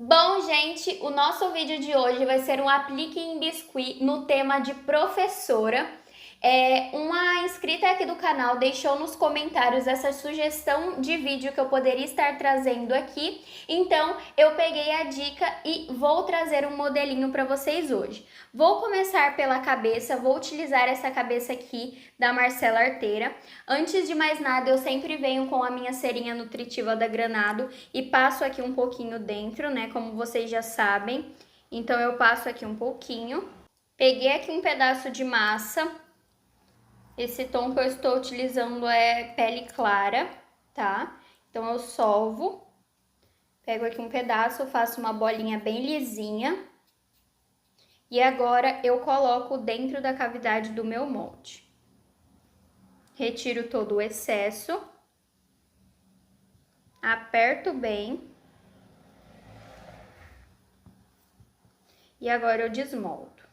Bom, gente, o nosso vídeo de hoje vai ser um aplique em biscuit no tema de professora. Uma inscrita aqui do canal deixou nos comentários essa sugestão de vídeo que eu poderia estar trazendo aqui, então eu peguei a dica e vou trazer um modelinho para vocês hoje. Vou começar pela cabeça, vou utilizar essa cabeça aqui da Marcela Arteira. Antes de mais nada, eu sempre venho com a minha cerinha nutritiva da Granado e passo aqui um pouquinho dentro, né, como vocês já sabem. Então eu passo aqui um pouquinho. Peguei aqui um pedaço de massa. Esse tom que eu estou utilizando é pele clara, tá? Então eu solvo, pego aqui um pedaço, faço uma bolinha bem lisinha. E agora eu coloco dentro da cavidade do meu molde. Retiro todo o excesso. Aperto bem. E agora eu desmoldo.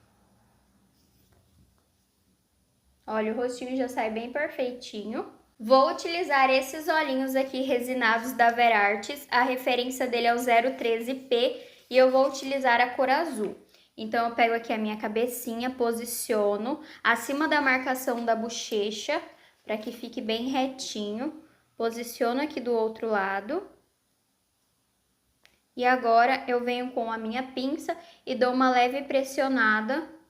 Olha, o rostinho já sai bem perfeitinho. Vou utilizar esses olhinhos aqui resinados da Verartes. A referência dele é o 013P e eu vou utilizar a cor azul. Então, eu pego aqui a minha cabecinha, posiciono acima da marcação da bochecha, para que fique bem retinho. Posiciono aqui do outro lado. E agora, eu venho com a minha pinça e dou uma leve pressionada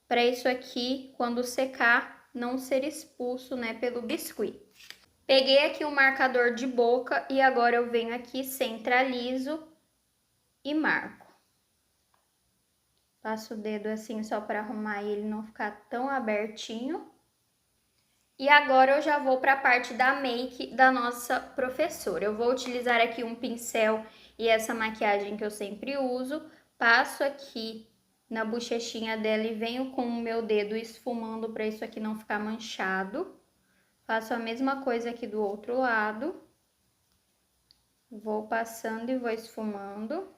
para isso aqui, quando secar, não ser expulso, né, pelo biscuit. Peguei aqui um marcador de boca e agora eu venho aqui, centralizo e marco. Passo o dedo assim só para arrumar e ele não ficar tão abertinho. E agora eu já vou para a parte da make da nossa professora. Eu vou utilizar aqui um pincel e essa maquiagem que eu sempre uso. Passo aqui na bochechinha dela e venho com o meu dedo esfumando para isso aqui não ficar manchado. Faço a mesma coisa aqui do outro lado. Vou passando e vou esfumando.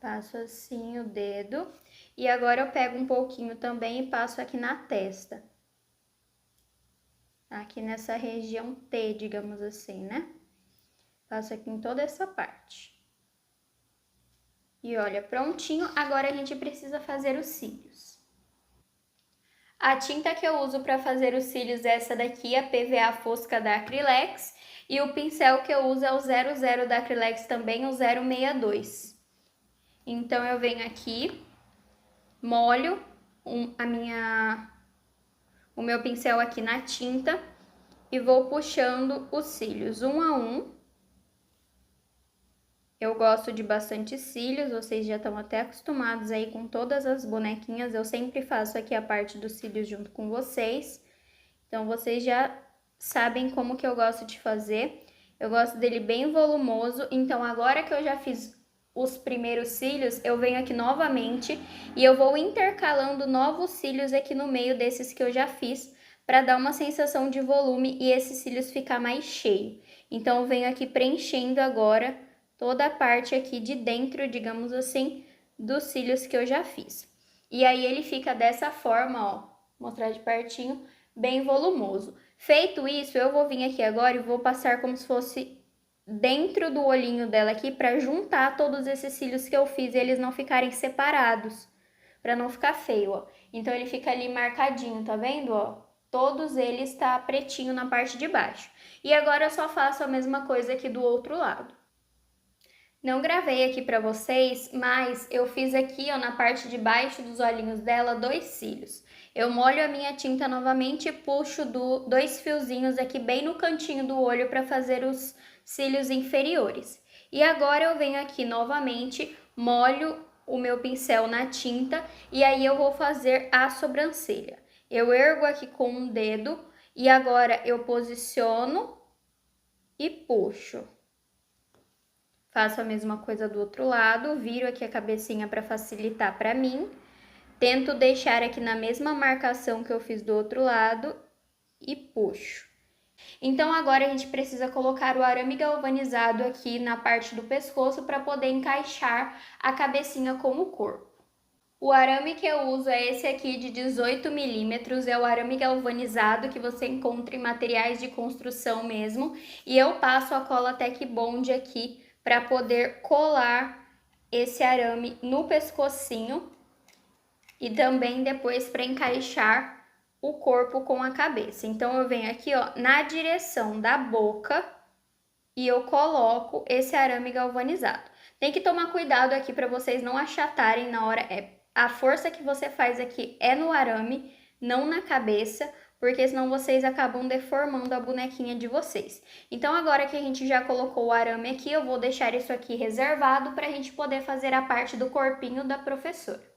Passo assim o dedo. E agora eu pego um pouquinho também e passo aqui na testa. Aqui nessa região T, digamos assim, né? Passo aqui em toda essa parte. E olha, prontinho. Agora a gente precisa fazer os cílios. A tinta que eu uso para fazer os cílios é essa daqui, a PVA Fosca da Acrylex. E o pincel que eu uso é o 00 da Acrylex também, o 062. Então, eu venho aqui, molho o meu pincel aqui na tinta e vou puxando os cílios um a um. Eu gosto de bastante cílios, vocês já estão até acostumados aí com todas as bonequinhas. Eu sempre faço aqui a parte dos cílios junto com vocês. Então, vocês já sabem como que eu gosto de fazer. Eu gosto dele bem volumoso. Então, agora que eu já fiz os primeiros cílios, eu venho aqui novamente e eu vou intercalando novos cílios aqui no meio desses que eu já fiz, para dar uma sensação de volume e esses cílios ficar mais cheio. Então, eu venho aqui preenchendo agora toda a parte aqui de dentro, digamos assim, dos cílios que eu já fiz. E aí ele fica dessa forma, ó, vou mostrar de pertinho, bem volumoso. Feito isso, eu vou vir aqui agora e vou passar como se fosse dentro do olhinho dela aqui para juntar todos esses cílios que eu fiz e eles não ficarem separados, para não ficar feio, ó. Então ele fica ali marcadinho, tá vendo, ó? Todos eles tá pretinho na parte de baixo. E agora eu só faço a mesma coisa aqui do outro lado. Não gravei aqui pra vocês, mas eu fiz aqui, ó, na parte de baixo dos olhinhos dela, 2 cílios. Eu molho a minha tinta novamente e puxo dois fiozinhos aqui bem no cantinho do olho para fazer os cílios inferiores. E agora eu venho aqui novamente, molho o meu pincel na tinta e aí eu vou fazer a sobrancelha. Eu ergo aqui com um dedo e agora eu posiciono e puxo. Faço a mesma coisa do outro lado, viro aqui a cabecinha para facilitar para mim. Tento deixar aqui na mesma marcação que eu fiz do outro lado e puxo. Então, agora a gente precisa colocar o arame galvanizado aqui na parte do pescoço para poder encaixar a cabecinha com o corpo. O arame que eu uso é esse aqui de 18 milímetros, é o arame galvanizado que você encontra em materiais de construção mesmo. E eu passo a cola Tec Bond aqui para poder colar esse arame no pescocinho e também depois para encaixar o corpo com a cabeça. Então eu venho aqui, ó, na direção da boca e eu coloco esse arame galvanizado. Tem que tomar cuidado aqui para vocês não achatarem na hora. A força que você faz aqui é no arame, não na cabeça, porque senão vocês acabam deformando a bonequinha de vocês. Então agora que a gente já colocou o arame aqui, eu vou deixar isso aqui reservado para a gente poder fazer a parte do corpinho da professora.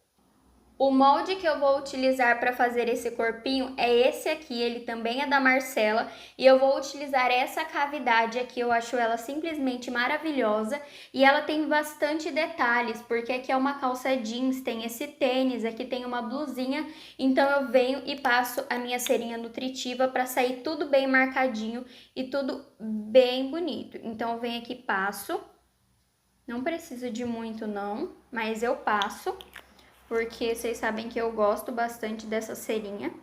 O molde que eu vou utilizar para fazer esse corpinho é esse aqui, ele também é da Marcela, e eu vou utilizar essa cavidade aqui, eu acho ela simplesmente maravilhosa, e ela tem bastante detalhes, porque aqui é uma calça jeans, tem esse tênis, aqui tem uma blusinha, então eu venho e passo a minha cerinha nutritiva para sair tudo bem marcadinho e tudo bem bonito. Então eu venho aqui e passo, não precisa de muito não, mas eu passo, porque vocês sabem que eu gosto bastante dessa cerinha.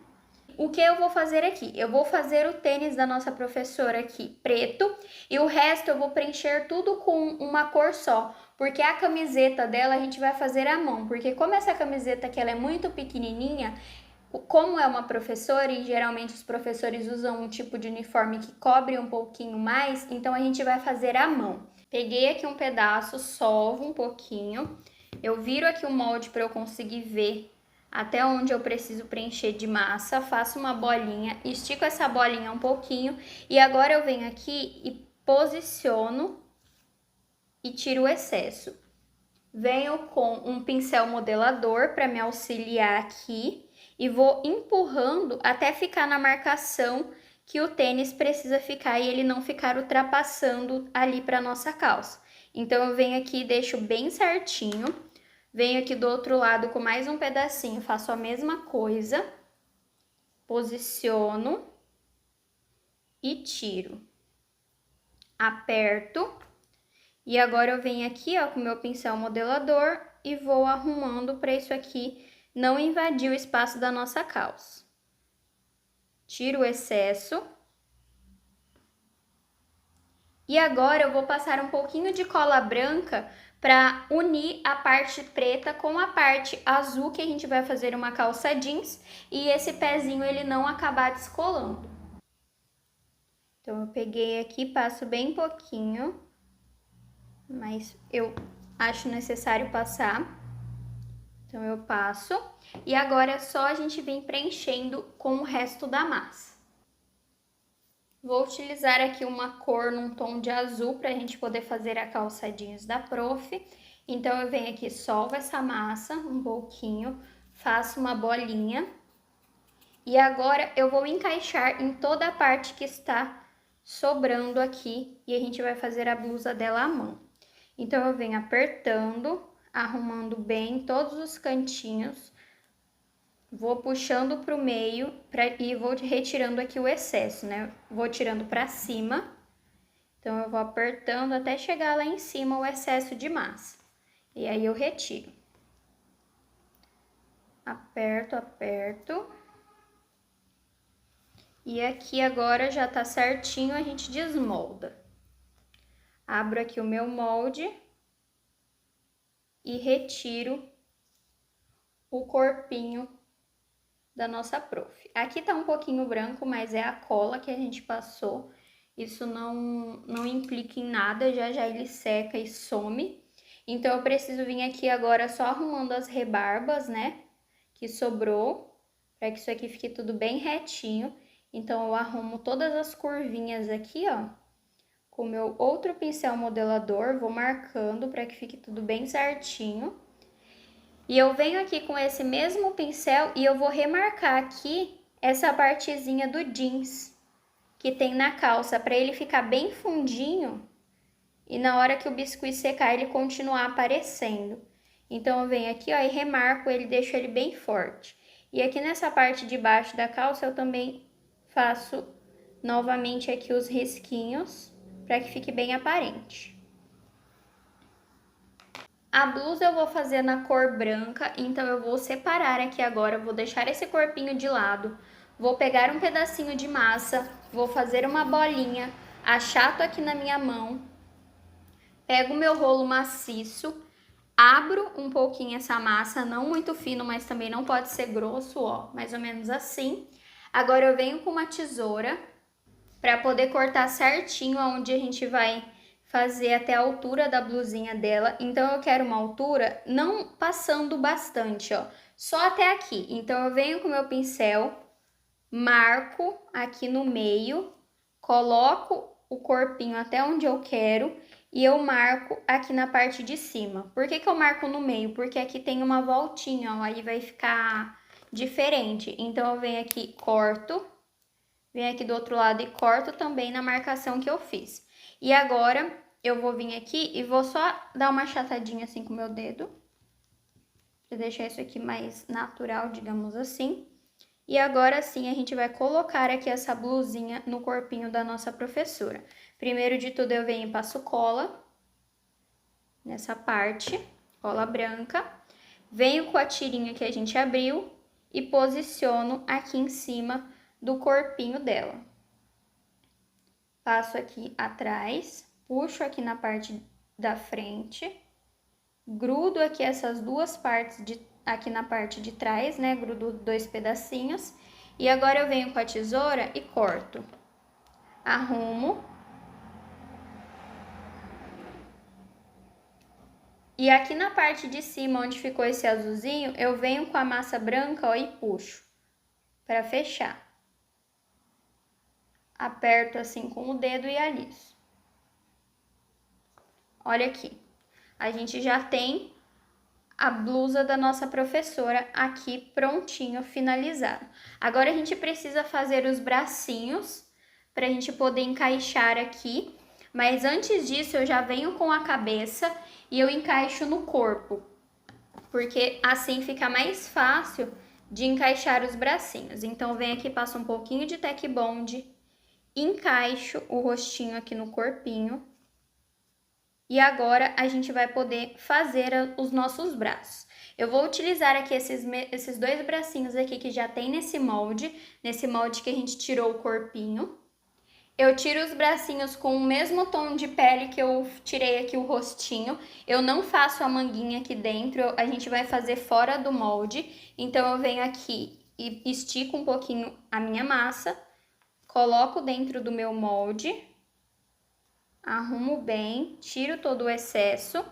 O que eu vou fazer aqui? Eu vou fazer o tênis da nossa professora aqui preto e o resto eu vou preencher tudo com uma cor só, porque a camiseta dela a gente vai fazer à mão, porque como essa camiseta aqui ela é muito pequenininha, como é uma professora e geralmente os professores usam um tipo de uniforme que cobre um pouquinho mais, então a gente vai fazer à mão. Peguei aqui um pedaço, solvo um pouquinho. Eu viro aqui o molde para eu conseguir ver até onde eu preciso preencher de massa, faço uma bolinha, estico essa bolinha um pouquinho e agora eu venho aqui e posiciono e tiro o excesso. Venho com um pincel modelador para me auxiliar aqui e vou empurrando até ficar na marcação que o tênis precisa ficar e ele não ficar ultrapassando ali para nossa calça. Então eu venho aqui e deixo bem certinho. Venho aqui do outro lado com mais um pedacinho, faço a mesma coisa, posiciono e tiro. Aperto e agora eu venho aqui, ó, com o meu pincel modelador e vou arrumando para isso aqui não invadir o espaço da nossa calça. Tiro o excesso. E agora eu vou passar um pouquinho de cola branca para unir a parte preta com a parte azul, que a gente vai fazer uma calça jeans e esse pezinho ele não acabar descolando. Então eu peguei aqui, passo bem pouquinho, mas eu acho necessário passar. Então eu passo e agora é só a gente vir preenchendo com o resto da massa. Vou utilizar aqui uma cor num tom de azul para a gente poder fazer a calça jeans da prof. Então, eu venho aqui, solvo essa massa um pouquinho, faço uma bolinha. E agora, eu vou encaixar em toda a parte que está sobrando aqui e a gente vai fazer a blusa dela à mão. Então, eu venho apertando, arrumando bem todos os cantinhos. Vou puxando para o meio e vou retirando aqui o excesso, né? Vou tirando para cima. Então, eu vou apertando até chegar lá em cima o excesso de massa. E aí, eu retiro. Aperto, aperto. E aqui agora já tá certinho, a gente desmolda. Abro aqui o meu molde e retiro o corpinho da nossa prof. Aqui tá um pouquinho branco, mas é a cola que a gente passou. Isso não implica em nada, já já ele seca e some. Então, eu preciso vir aqui agora só arrumando as rebarbas, né? Que sobrou, para que isso aqui fique tudo bem retinho. Então, eu arrumo todas as curvinhas aqui, ó. Com o meu outro pincel modelador, vou marcando para que fique tudo bem certinho. E eu venho aqui com esse mesmo pincel e eu vou remarcar aqui essa partezinha do jeans que tem na calça, para ele ficar bem fundinho e na hora que o biscuit secar ele continuar aparecendo. Então eu venho aqui, ó, e remarco ele, deixo ele bem forte. E aqui nessa parte de baixo da calça eu também faço novamente aqui os risquinhos para que fique bem aparente. A blusa eu vou fazer na cor branca, então eu vou separar aqui agora, vou deixar esse corpinho de lado, vou pegar um pedacinho de massa, vou fazer uma bolinha, achato aqui na minha mão, pego o meu rolo maciço, abro um pouquinho essa massa, não muito fino, mas também não pode ser grosso, ó, mais ou menos assim. Agora eu venho com uma tesoura para poder cortar certinho aonde a gente vai fazer até a altura da blusinha dela. Então eu quero uma altura não passando bastante, ó, só até aqui. Então eu venho com o meu pincel, marco aqui no meio, coloco o corpinho até onde eu quero e eu marco aqui na parte de cima. Por que que eu marco no meio? Porque aqui tem uma voltinha, ó, aí vai ficar diferente. Então eu venho aqui, corto, venho aqui do outro lado e corto também na marcação que eu fiz. E agora eu vou vir aqui e vou só dar uma achatadinha assim com o meu dedo, para deixar isso aqui mais natural, digamos assim. E agora sim a gente vai colocar aqui essa blusinha no corpinho da nossa professora. Primeiro de tudo eu venho e passo cola nessa parte, cola branca. Venho com a tirinha que a gente abriu e posiciono aqui em cima do corpinho dela. Passo aqui atrás, puxo aqui na parte da frente, grudo aqui essas duas partes aqui na parte de trás, né? Grudo 2 pedacinhos. E agora eu venho com a tesoura e corto. Arrumo. E aqui na parte de cima, onde ficou esse azulzinho, eu venho com a massa branca, ó, e puxo para fechar. Aperto assim com o dedo e aliso. Olha aqui. A gente já tem a blusa da nossa professora aqui prontinho, finalizado. Agora a gente precisa fazer os bracinhos para a gente poder encaixar aqui. Mas antes disso eu já venho com a cabeça e eu encaixo no corpo, porque assim fica mais fácil de encaixar os bracinhos. Então eu venho aqui, passo um pouquinho de Tec Bond, encaixo o rostinho aqui no corpinho. E agora a gente vai poder fazer os nossos braços. Eu vou utilizar aqui esses dois bracinhos aqui que já tem nesse molde que a gente tirou o corpinho. Eu tiro os bracinhos com o mesmo tom de pele que eu tirei aqui o rostinho. Eu não faço a manguinha aqui dentro, a gente vai fazer fora do molde. Então eu venho aqui e estico um pouquinho a minha massa, coloco dentro do meu molde. Arrumo bem, tiro todo o excesso.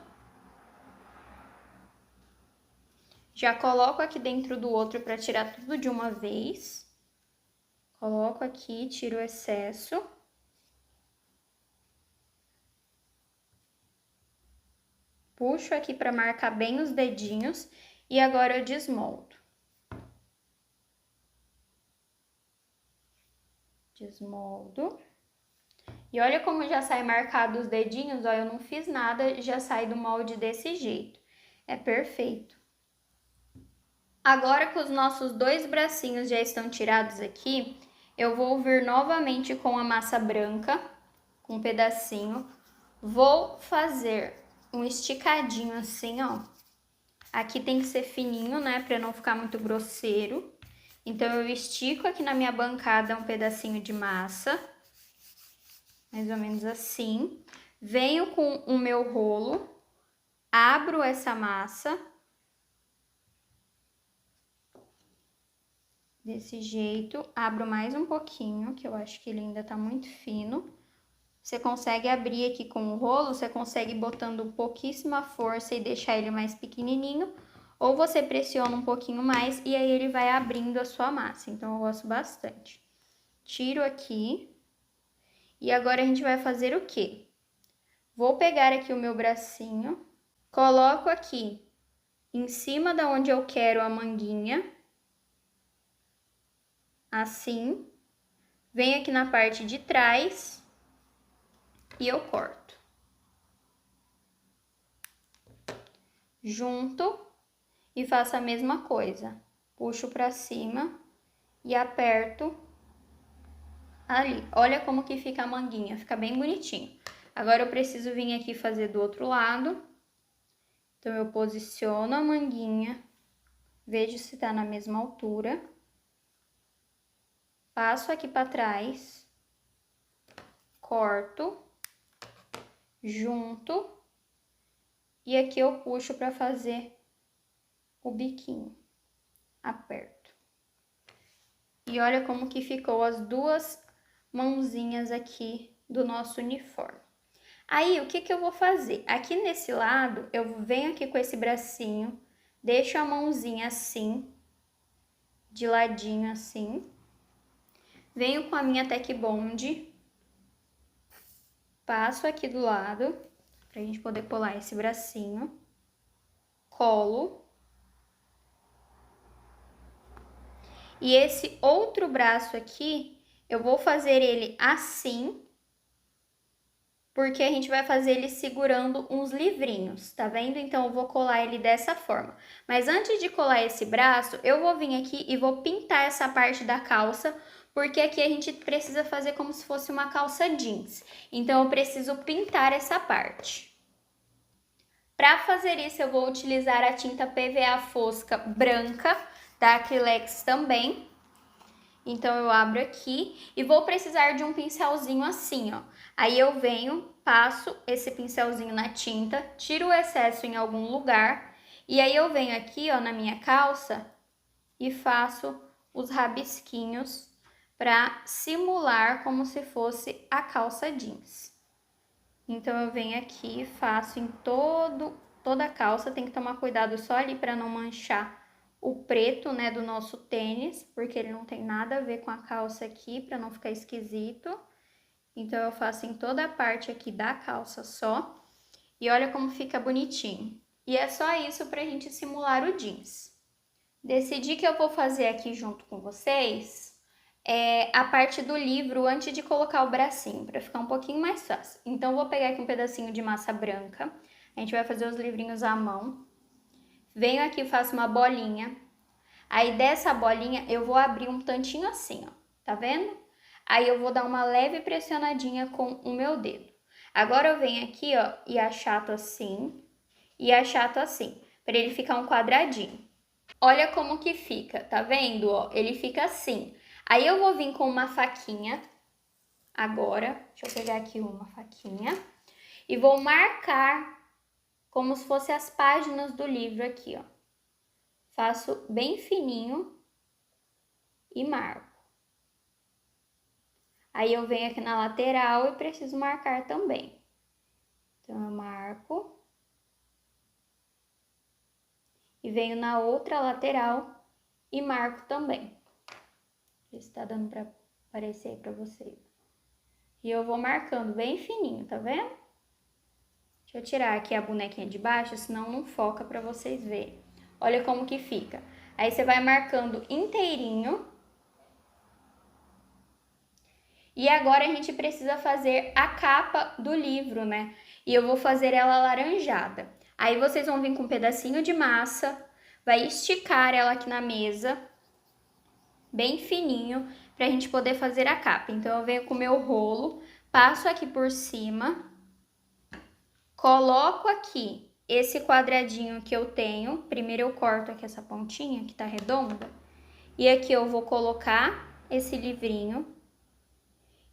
Já coloco aqui dentro do outro para tirar tudo de uma vez. Coloco aqui, tiro o excesso. Puxo aqui para marcar bem os dedinhos e agora eu desmoldo. Desmoldo. E olha como já sai marcado os dedinhos, ó, eu não fiz nada, já sai do molde desse jeito. É perfeito. Agora que os nossos dois bracinhos já estão tirados aqui, eu vou vir novamente com a massa branca, com um pedacinho. Vou fazer um esticadinho assim, ó. Aqui tem que ser fininho, né, para não ficar muito grosseiro. Então eu estico aqui na minha bancada um pedacinho de massa. Mais ou menos assim. Venho com o meu rolo, abro essa massa. Desse jeito, abro mais um pouquinho, que eu acho que ele ainda tá muito fino. Você consegue abrir aqui com o rolo, você consegue ir botando pouquíssima força e deixar ele mais pequenininho. Ou você pressiona um pouquinho mais e aí ele vai abrindo a sua massa. Então, eu gosto bastante. Tiro aqui. E agora a gente vai fazer o quê? Vou pegar aqui o meu bracinho, coloco aqui em cima da onde eu quero a manguinha, assim, venho aqui na parte de trás e eu corto. Junto e faço a mesma coisa, puxo pra cima e aperto ali. Olha como que fica a manguinha, fica bem bonitinho. Agora eu preciso vir aqui fazer do outro lado. Então, eu posiciono a manguinha, vejo se tá na mesma altura. Passo aqui para trás, corto, junto, e aqui eu puxo para fazer o biquinho, aperto. E olha como que ficou as duas mãozinhas aqui do nosso uniforme. Aí, o que que eu vou fazer? Aqui nesse lado, eu venho aqui com esse bracinho, deixo a mãozinha assim, de ladinho assim. Venho com a minha Tec Bond, passo aqui do lado, pra gente poder colar esse bracinho. Colo. E esse outro braço aqui, eu vou fazer ele assim, porque a gente vai fazer ele segurando uns livrinhos, tá vendo? Então, eu vou colar ele dessa forma. Mas antes de colar esse braço, eu vou vir aqui e vou pintar essa parte da calça, porque aqui a gente precisa fazer como se fosse uma calça jeans. Então, eu preciso pintar essa parte. Para fazer isso, eu vou utilizar a tinta PVA fosca branca, da Acrylex também. Então, eu abro aqui e vou precisar de um pincelzinho assim, ó. Aí eu venho, passo esse pincelzinho na tinta, tiro o excesso em algum lugar. E aí eu venho aqui, ó, na minha calça e faço os rabisquinhos para simular como se fosse a jeans. Então, eu venho aqui e faço em toda a calça. Tem que tomar cuidado só ali para não manchar o preto, né, do nosso tênis, porque ele não tem nada a ver com a calça aqui, para não ficar esquisito. Então, eu faço em toda a parte aqui da calça só. E olha como fica bonitinho. E é só isso pra gente simular o jeans. Decidi que eu vou fazer aqui junto com vocês a parte do livro antes de colocar o bracinho, para ficar um pouquinho mais fácil. Então, eu vou pegar aqui um pedacinho de massa branca. A gente vai fazer os livrinhos à mão. Venho aqui e faço uma bolinha. Aí, dessa bolinha, eu vou abrir um tantinho assim, ó. Tá vendo? Aí, eu vou dar uma leve pressionadinha com o meu dedo. Agora, eu venho aqui, ó, e achato assim. E achato assim, para ele ficar um quadradinho. Olha como que fica, tá vendo, ó? Ele fica assim. Aí, eu vou vir com uma faquinha. Agora, deixa eu pegar aqui uma faquinha. E vou marcar como se fosse as páginas do livro aqui, ó. Faço bem fininho e marco. Aí, eu venho aqui na lateral e preciso marcar também. Então, eu marco. E venho na outra lateral e marco também. Ver se tá dando pra aparecer aí pra vocês. E eu vou marcando bem fininho, tá vendo? Deixa eu tirar aqui a bonequinha de baixo, senão não foca pra vocês verem. Olha como que fica. Aí, você vai marcando inteirinho. E agora, a gente precisa fazer a capa do livro, né? E eu vou fazer ela alaranjada. Aí, vocês vão vir com um pedacinho de massa, vai esticar ela aqui na mesa, bem fininho, pra gente poder fazer a capa. Então, eu venho com o meu rolo, passo aqui por cima, coloco aqui esse quadradinho que eu tenho. Primeiro, eu corto aqui essa pontinha que tá redonda. E aqui eu vou colocar esse livrinho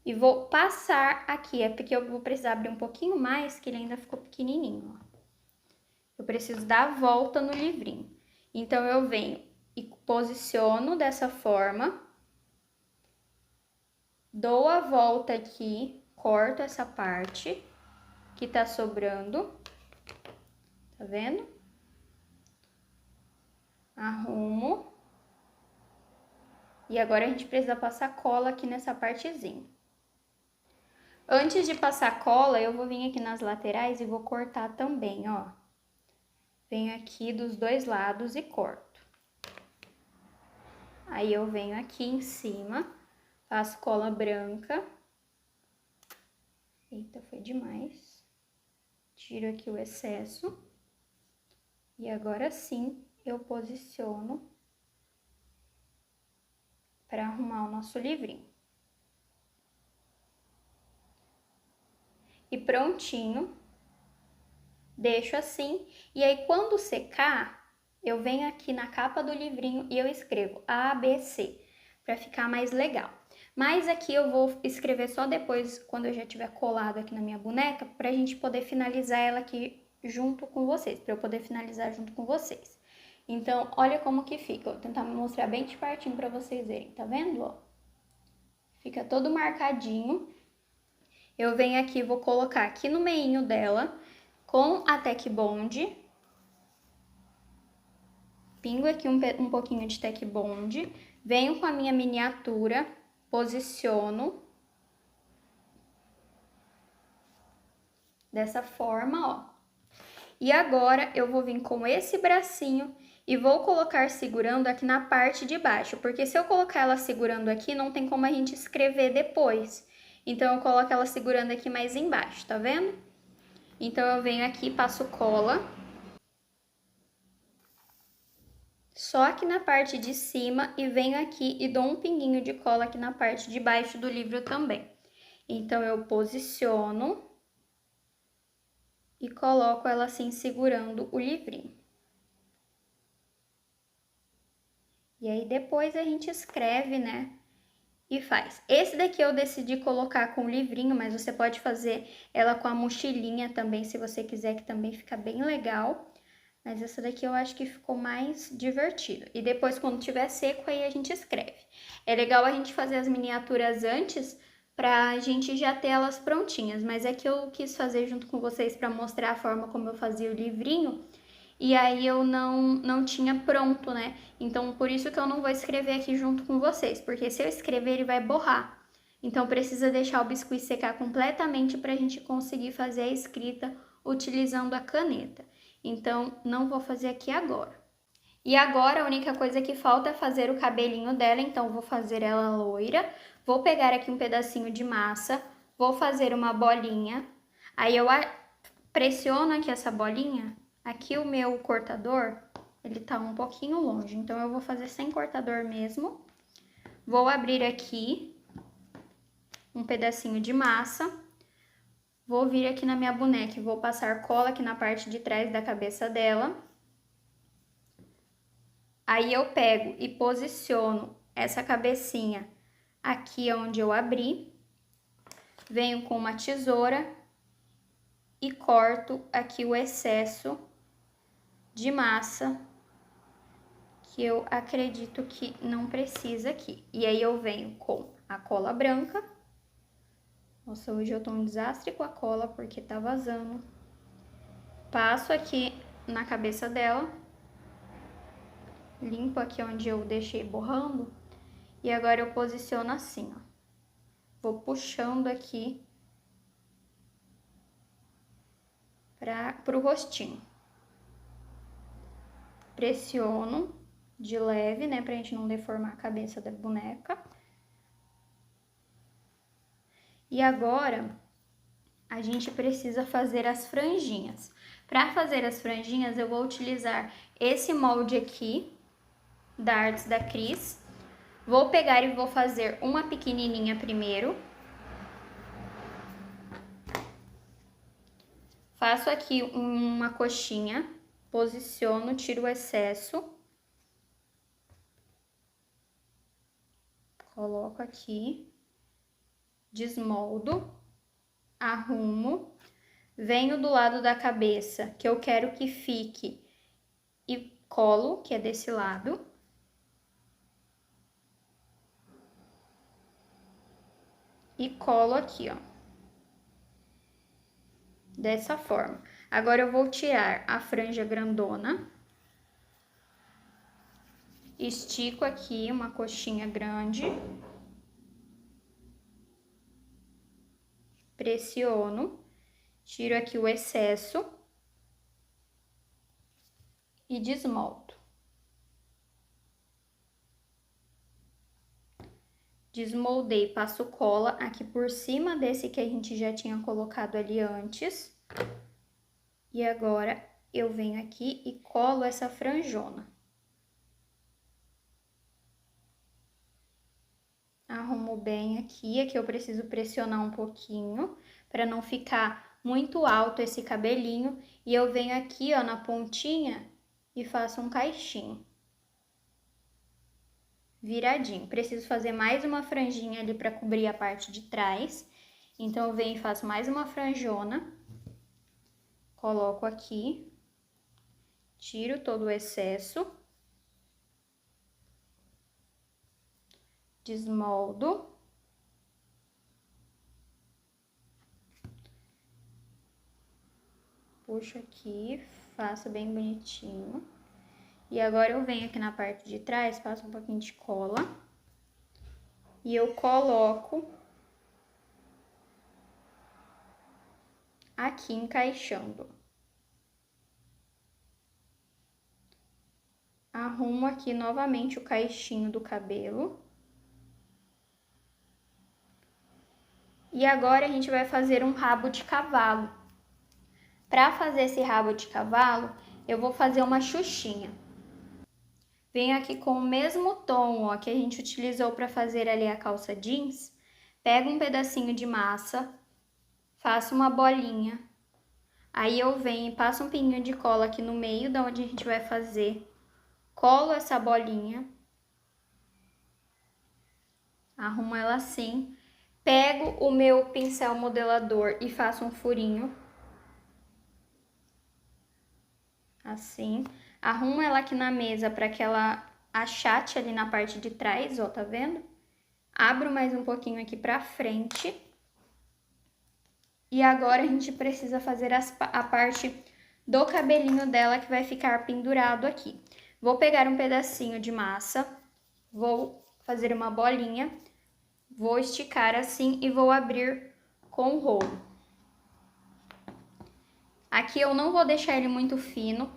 e vou passar aqui. É porque eu vou precisar abrir um pouquinho mais, que ele ainda ficou pequenininho, ó. Eu preciso dar a volta no livrinho. Então, eu venho e posiciono dessa forma. Dou a volta aqui, corto essa parte que tá sobrando. Tá vendo? Arrumo. E agora, a gente precisa passar cola aqui nessa partezinha. Antes de passar cola, eu vou vir aqui nas laterais e vou cortar também, ó. Venho aqui dos dois lados e corto. Aí, eu venho aqui em cima, faço cola branca. Eita, foi demais. Tiro aqui o excesso. E agora sim, eu posiciono para arrumar o nosso livrinho. E prontinho. deixo assim, e aí quando secar, eu venho aqui na capa do livrinho e eu escrevo ABC, para ficar mais legal. Mas aqui eu vou escrever só depois, quando eu já tiver colado aqui na minha boneca, pra gente poder finalizar ela aqui junto com vocês, para eu poder finalizar junto com vocês. Então, olha como que fica. Vou tentar mostrar bem de pertinho para vocês verem, tá vendo, ó? Fica todo marcadinho. Eu venho aqui, vou colocar aqui no meinho dela, com a Tec Bond. Pingo aqui um pouquinho de Tec Bond. Venho com a minha miniatura, posiciono. Dessa forma, ó. E agora, eu vou vir com esse bracinho e vou colocar segurando aqui na parte de baixo, porque se eu colocar ela segurando aqui, não tem como a gente escrever depois. Então, eu coloco ela segurando aqui mais embaixo, tá vendo? Então, eu venho aqui, passo cola. Só aqui na parte de cima e venho aqui e dou um pinguinho de cola aqui na parte de baixo do livro também. Então, eu posiciono e coloco ela assim, segurando o livrinho. E aí, depois a gente escreve, né? E faz. Esse daqui eu decidi colocar com o livrinho, mas você pode fazer ela com a mochilinha também, se você quiser, que também fica bem legal. Mas essa daqui eu acho que ficou mais divertido. E depois, quando tiver seco, aí a gente escreve. É legal a gente fazer as miniaturas antes, pra gente já ter elas prontinhas. Mas é que eu quis fazer junto com vocês pra mostrar a forma como eu fazia o livrinho. E aí eu não tinha pronto, né? Então, por isso que eu não vou escrever aqui junto com vocês, porque se eu escrever, ele vai borrar. Então, precisa deixar o biscuit secar completamente para a gente conseguir fazer a escrita utilizando a caneta. Então, não vou fazer aqui agora. E agora, a única coisa que falta é fazer o cabelinho dela, então vou fazer ela loira. Vou pegar aqui um pedacinho de massa, vou fazer uma bolinha. Aí eu pressiono aqui essa bolinha. Aqui o meu cortador, ele tá um pouquinho longe, então eu vou fazer sem cortador mesmo. Vou abrir aqui um pedacinho de massa. Vou vir aqui na minha boneca e vou passar cola aqui na parte de trás da cabeça dela. Aí eu pego e posiciono essa cabecinha aqui onde eu abri. Venho com uma tesoura e corto aqui o excesso de massa que eu acredito que não precisa aqui. E aí eu venho com a cola branca. Nossa, hoje eu tô um desastre com a cola porque tá vazando. Passo aqui na cabeça dela. Limpo aqui onde eu deixei borrando. E agora eu posiciono assim, ó. Vou puxando aqui pro rostinho. Pressiono de leve, né, pra gente não deformar a cabeça da boneca. E agora, a gente precisa fazer as franjinhas. Para fazer as franjinhas, eu vou utilizar esse molde aqui, da Artes da Cris. Vou pegar e vou fazer uma pequenininha primeiro. Faço aqui uma coxinha, posiciono, tiro o excesso. Coloco aqui, desmoldo, arrumo, venho do lado da cabeça, que eu quero que fique, e colo, que é desse lado. E colo aqui, ó. Dessa forma. Agora eu vou tirar a franja grandona. Estico aqui uma coxinha grande. Pressiono. Tiro aqui o excesso. E desmoldo. Desmoldei, passo cola aqui por cima desse que a gente já tinha colocado ali antes. E agora eu venho aqui e colo essa franjona. Arrumo bem aqui eu preciso pressionar um pouquinho para não ficar muito alto esse cabelinho e eu venho aqui, ó, na pontinha e faço um caixinho viradinho. Preciso fazer mais uma franjinha ali para cobrir a parte de trás. Então, eu venho e faço mais uma franjona. Coloco aqui. Tiro todo o excesso. Desmoldo. Puxo aqui, faço bem bonitinho. E agora eu venho aqui na parte de trás, passo um pouquinho de cola. E eu coloco aqui encaixando. Arrumo aqui novamente o caixinho do cabelo. E agora a gente vai fazer um rabo de cavalo. Para fazer esse rabo de cavalo, eu vou fazer uma xuxinha. Venho aqui com o mesmo tom, ó, que a gente utilizou para fazer ali a calça jeans. Pego um pedacinho de massa, faço uma bolinha. Aí eu venho e passo um pinguinho de cola aqui no meio, da onde a gente vai fazer. Colo essa bolinha. Arrumo ela assim. Pego o meu pincel modelador e faço um furinho. Assim. Arrumo ela aqui na mesa para que ela achate ali na parte de trás, ó, tá vendo? Abro mais um pouquinho aqui pra frente. E agora a gente precisa fazer a parte do cabelinho dela que vai ficar pendurado aqui. Vou pegar um pedacinho de massa, vou fazer uma bolinha, vou esticar assim e vou abrir com o rolo. Aqui eu não vou deixar ele muito fino,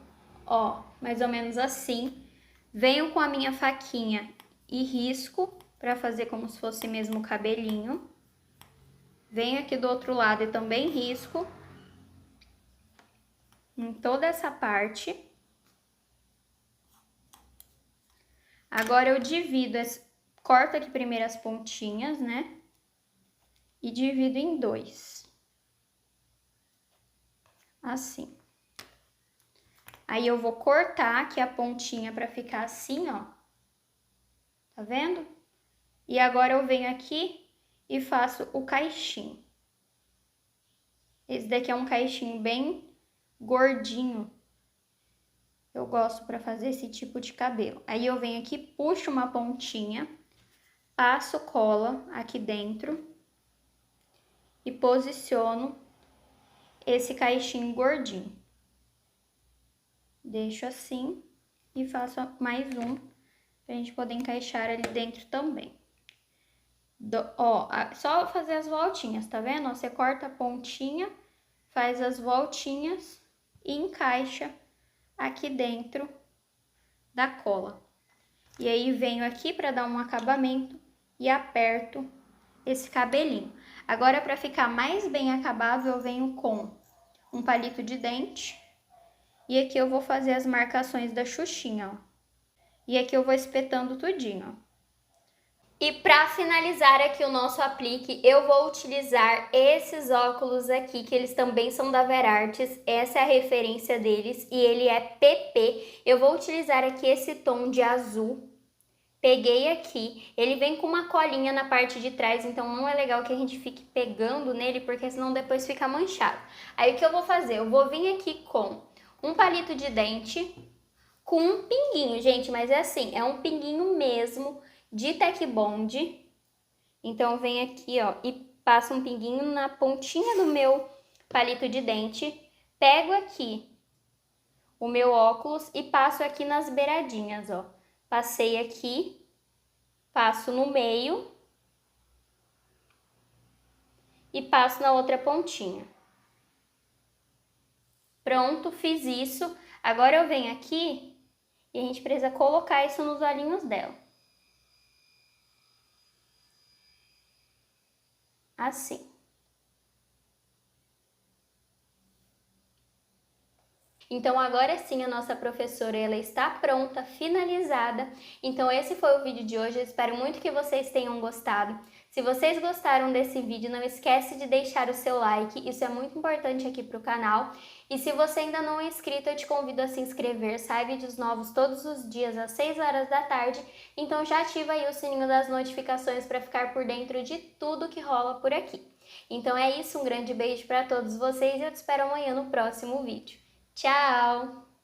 ó, mais ou menos assim. Venho com a minha faquinha e risco para fazer como se fosse mesmo o cabelinho. Venho aqui do outro lado e também risco em toda essa parte. Agora eu divido, corto aqui primeiro as pontinhas, né? E divido em dois. Assim. Aí eu vou cortar aqui a pontinha para ficar assim, ó. Tá vendo? E agora eu venho aqui e faço o caixinho. Esse daqui é um caixinho bem gordinho. Eu gosto para fazer esse tipo de cabelo. Aí eu venho aqui, puxo uma pontinha, passo cola aqui dentro e posiciono esse caixinho gordinho. Deixo assim e faço mais um pra gente poder encaixar ali dentro também. Ó, só fazer as voltinhas, tá vendo? Ó, você corta a pontinha, faz as voltinhas e encaixa aqui dentro da cola. E aí venho aqui para dar um acabamento e aperto esse cabelinho. Agora, para ficar mais bem acabado, eu venho com um palito de dente e aqui eu vou fazer as marcações da xuxinha, ó. E aqui eu vou espetando tudinho, ó. E para finalizar aqui o nosso aplique, eu vou utilizar esses óculos aqui, que eles também são da Verartes. Essa é a referência deles e ele é PP. Eu vou utilizar aqui esse tom de azul. Peguei aqui, ele vem com uma colinha na parte de trás, então não é legal que a gente fique pegando nele, porque senão depois fica manchado. Aí o que eu vou fazer? Eu vou vir aqui com um palito de dente, com um pinguinho, gente, mas é assim, é um pinguinho mesmo, de Tech Bond. Então, eu venho aqui, ó, e passo um pinguinho na pontinha do meu palito de dente. Pego aqui o meu óculos e passo aqui nas beiradinhas, ó. Passei aqui, passo no meio e passo na outra pontinha. Pronto, fiz isso. Agora eu venho aqui e a gente precisa colocar isso nos olhinhos dela. Assim. Então, agora sim, a nossa professora ela está pronta, finalizada. Então, esse foi o vídeo de hoje. Eu espero muito que vocês tenham gostado. Se vocês gostaram desse vídeo, não esquece de deixar o seu like, isso é muito importante aqui para o canal. E se você ainda não é inscrito, eu te convido a se inscrever, sai vídeos novos todos os dias às 6 horas da tarde. Então já ativa aí o sininho das notificações para ficar por dentro de tudo que rola por aqui. Então é isso, um grande beijo para todos vocês e eu te espero amanhã no próximo vídeo. Tchau!